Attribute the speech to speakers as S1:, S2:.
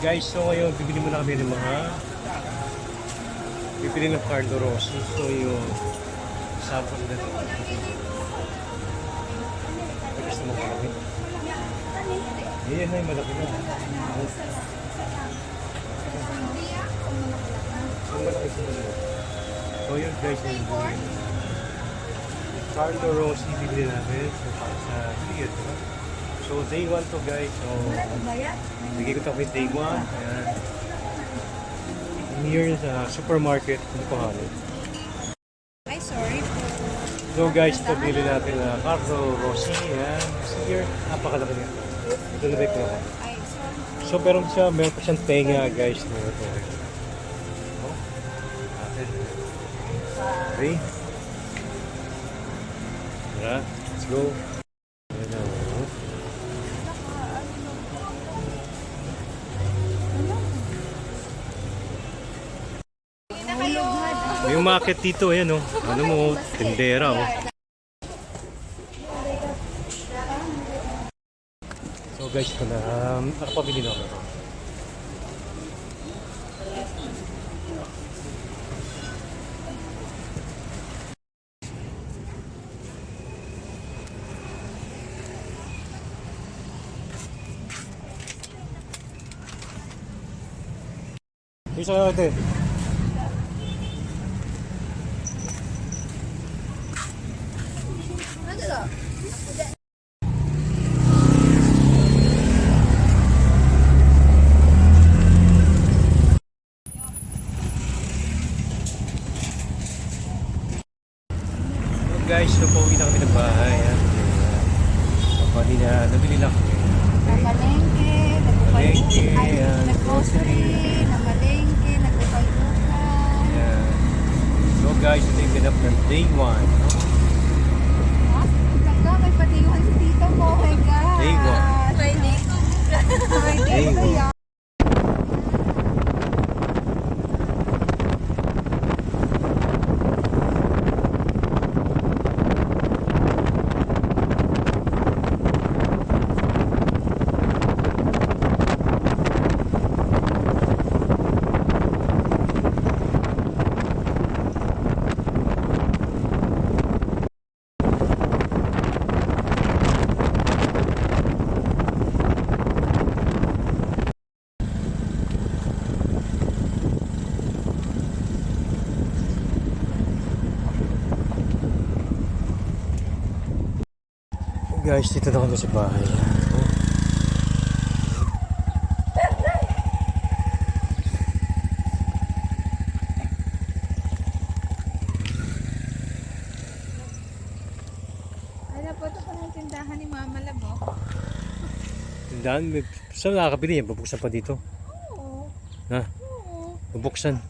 S1: Guys, so ngayon bibili muna kami ng mga bibili ng Carlo Rossi. So yung sample na ito. Gusto mo malaki? Ayan na yung malaki na. Ang malaki sa mga. So yun guys, yung Carlo Rossi bibili namin. So para sa video, diba? So day 1 to guys. So bigay ko ito with day 1. Ayan. Here sa supermarket ng Pahalo.
S2: Ay, sorry po.
S1: So guys, ito bili natin na Carlo Rossi. Ayan. So here, napakalaki niya. Ito na ko ako.
S2: Ay, sorry.
S1: So meron pa siyang tenga guys. Oh. Okay. Tara, let's go. Ayan na. May market dito, ayan o. Ano mo, tindera o. So guys, ito na. Nakapabili na ako. Isa natin. Guys, so pauwi na kami ng bahay. Nabili na kami.
S2: Namalengke,
S1: Malengke,
S2: nag-grocery, namalengke, nagpapalbukan.
S1: Yeah. So guys, ito yung ganap ng day 1.
S2: May patiwan si tito mo. Oh my God.
S1: Day 1. Day 1. Guys, dito na kami sa bahay.
S2: Ano po ito pa ng tindahan ni Mama Labo?
S1: Tindahan, saan nakakabili yan? Babuksan pa dito?
S2: Oo.
S1: Ha?
S2: Oo.
S1: Babuksan.